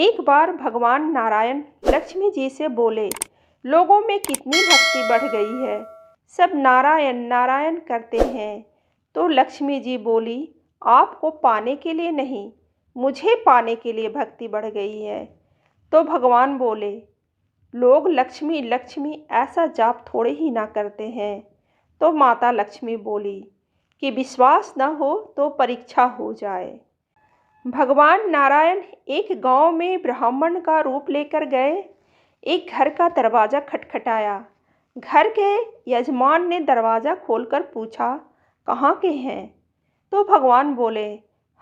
एक बार भगवान नारायण लक्ष्मी जी से बोले, लोगों में कितनी भक्ति बढ़ गई है, सब नारायण नारायण करते हैं। तो लक्ष्मी जी बोली, आपको पाने के लिए नहीं, मुझे पाने के लिए भक्ति बढ़ गई है। तो भगवान बोले, लोग लक्ष्मी लक्ष्मी ऐसा जाप थोड़े ही ना करते हैं। तो माता लक्ष्मी बोली कि विश्वास न हो तो परीक्षा हो जाए। भगवान नारायण एक गांव में ब्राह्मण का रूप लेकर गए। एक घर का दरवाज़ा खटखटाया। घर के यजमान ने दरवाज़ा खोलकर पूछा, कहाँ के हैं? तो भगवान बोले,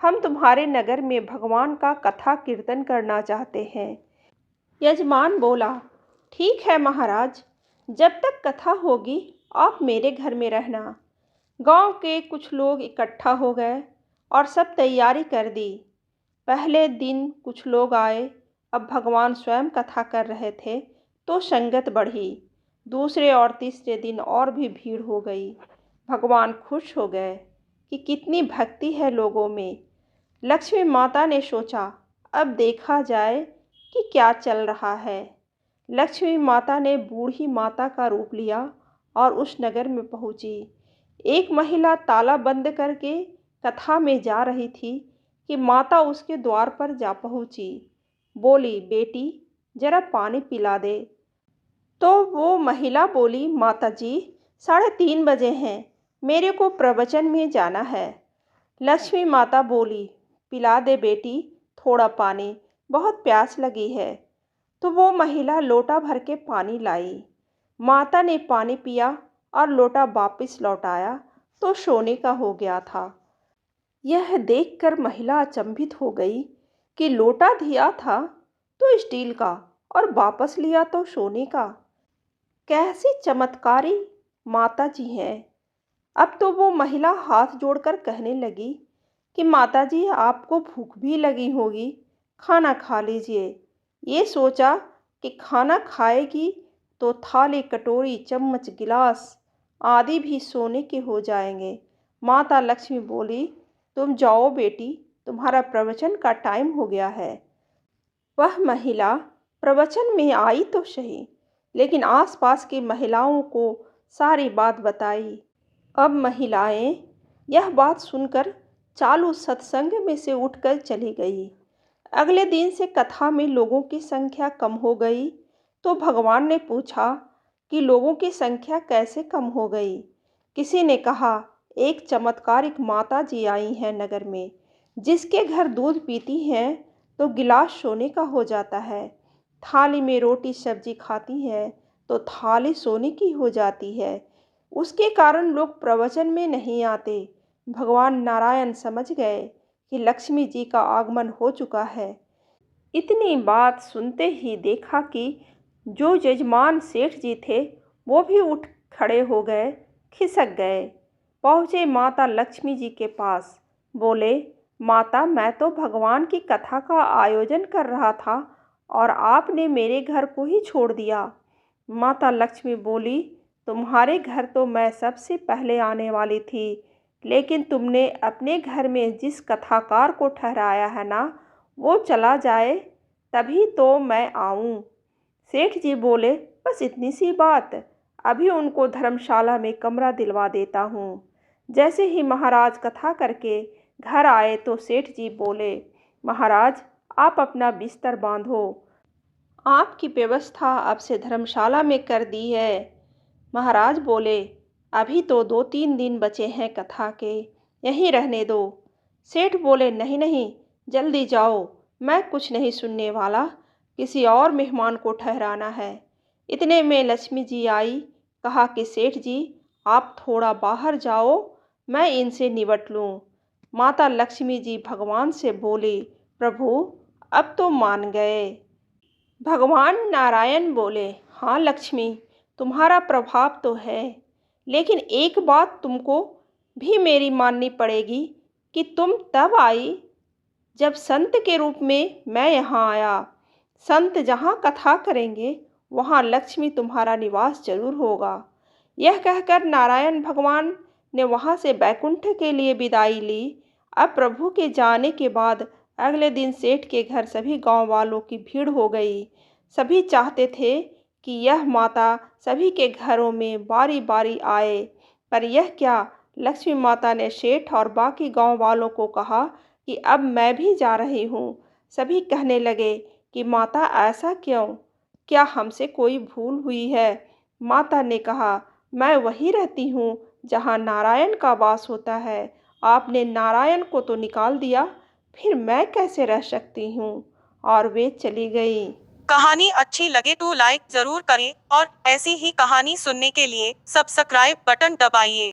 हम तुम्हारे नगर में भगवान का कथा कीर्तन करना चाहते हैं। यजमान बोला, ठीक है महाराज, जब तक कथा होगी आप मेरे घर में रहना। गांव के कुछ लोग इकट्ठा हो गए और सब तैयारी कर दी। पहले दिन कुछ लोग आए। अब भगवान स्वयं कथा कर रहे थे तो संगत बढ़ी। दूसरे और तीसरे दिन और भी भीड़ हो गई। भगवान खुश हो गए कि कितनी भक्ति है लोगों में। लक्ष्मी माता ने सोचा, अब देखा जाए कि क्या चल रहा है। लक्ष्मी माता ने बूढ़ी माता का रूप लिया और उस नगर में पहुंची। एक महिला ताला बंद करके कथा में जा रही थी कि माता उसके द्वार पर जा पहुंची। बोली, बेटी जरा पानी पिला दे। तो वो महिला बोली, माता जी 3:30 बजे हैं, मेरे को प्रवचन में जाना है। लक्ष्मी माता बोली, पिला दे बेटी थोड़ा पानी, बहुत प्यास लगी है। तो वो महिला लोटा भर के पानी लाई। माता ने पानी पिया और लोटा वापस लौटाया तो सोने का हो गया था। यह देखकर महिला अचंभित हो गई कि लोटा दिया था तो स्टील का और वापस लिया तो सोने का। कैसी चमत्कारी माता जी हैं। अब तो वो महिला हाथ जोड़कर कहने लगी कि माता जी आपको भूख भी लगी होगी, खाना खा लीजिए। ये सोचा कि खाना खाएगी तो थाली कटोरी चम्मच गिलास आदि भी सोने के हो जाएंगे। माता लक्ष्मी बोली, तुम जाओ बेटी, तुम्हारा प्रवचन का टाइम हो गया है। वह महिला प्रवचन में आई तो सही, लेकिन आसपास की महिलाओं को सारी बात बताई। अब महिलाएं यह बात सुनकर चालू सत्संग में से उठकर चली गई। अगले दिन से कथा में लोगों की संख्या कम हो गई। तो भगवान ने पूछा कि लोगों की संख्या कैसे कम हो गई। किसी ने कहा, एक चमत्कारिक माता जी आई हैं नगर में, जिसके घर दूध पीती हैं तो गिलास सोने का हो जाता है, थाली में रोटी सब्जी खाती हैं तो थाली सोने की हो जाती है। उसके कारण लोग प्रवचन में नहीं आते। भगवान नारायण समझ गए कि लक्ष्मी जी का आगमन हो चुका है। इतनी बात सुनते ही देखा कि जो यजमान सेठ जी थे वो भी उठ खड़े हो गए, खिसक गए। पहुँचे माता लक्ष्मी जी के पास। बोले, माता मैं तो भगवान की कथा का आयोजन कर रहा था और आपने मेरे घर को ही छोड़ दिया। माता लक्ष्मी बोली, तुम्हारे घर तो मैं सबसे पहले आने वाली थी, लेकिन तुमने अपने घर में जिस कथाकार को ठहराया है ना, वो चला जाए तभी तो मैं आऊँ। सेठ जी बोले, बस इतनी सी बात, अभी उनको धर्मशाला में कमरा दिलवा देता हूँ। जैसे ही महाराज कथा करके घर आए तो सेठ जी बोले, महाराज आप अपना बिस्तर बांधो, आपकी व्यवस्था अब से धर्मशाला में कर दी है। महाराज बोले, अभी तो 2-3 दिन बचे हैं कथा के, यहीं रहने दो। सेठ बोले, नहीं नहीं, जल्दी जाओ, मैं कुछ नहीं सुनने वाला, किसी और मेहमान को ठहराना है। इतने में लक्ष्मी जी आई। कहा कि सेठ जी आप थोड़ा बाहर जाओ, मैं इनसे निपट लूँ। माता लक्ष्मी जी भगवान से बोली, प्रभु अब तो मान गए। भगवान नारायण बोले, हाँ लक्ष्मी, तुम्हारा प्रभाव तो है, लेकिन एक बात तुमको भी मेरी माननी पड़ेगी कि तुम तब आई जब संत के रूप में मैं यहाँ आया। संत जहाँ कथा करेंगे वहाँ लक्ष्मी तुम्हारा निवास जरूर होगा। यह कहकर नारायण भगवान ने वहाँ से बैकुंठ के लिए विदाई ली। अब प्रभु के जाने के बाद अगले दिन सेठ के घर सभी गांव वालों की भीड़ हो गई। सभी चाहते थे कि यह माता सभी के घरों में बारी बारी आए, पर यह क्या? लक्ष्मी माता ने सेठ और बाकी गांव वालों को कहा कि अब मैं भी जा रही हूँ। सभी कहने लगे कि माता ऐसा क्यों? क्या हमसे कोई भूल हुई है? माता ने कहा, मैं वही रहती हूँ जहाँ नारायण का वास होता है। आपने नारायण को तो निकाल दिया, फिर मैं कैसे रह सकती हूँ? और वे चली गई। कहानी अच्छी लगे तो लाइक जरूर करें और ऐसी ही कहानी सुनने के लिए सब्सक्राइब बटन दबाइए।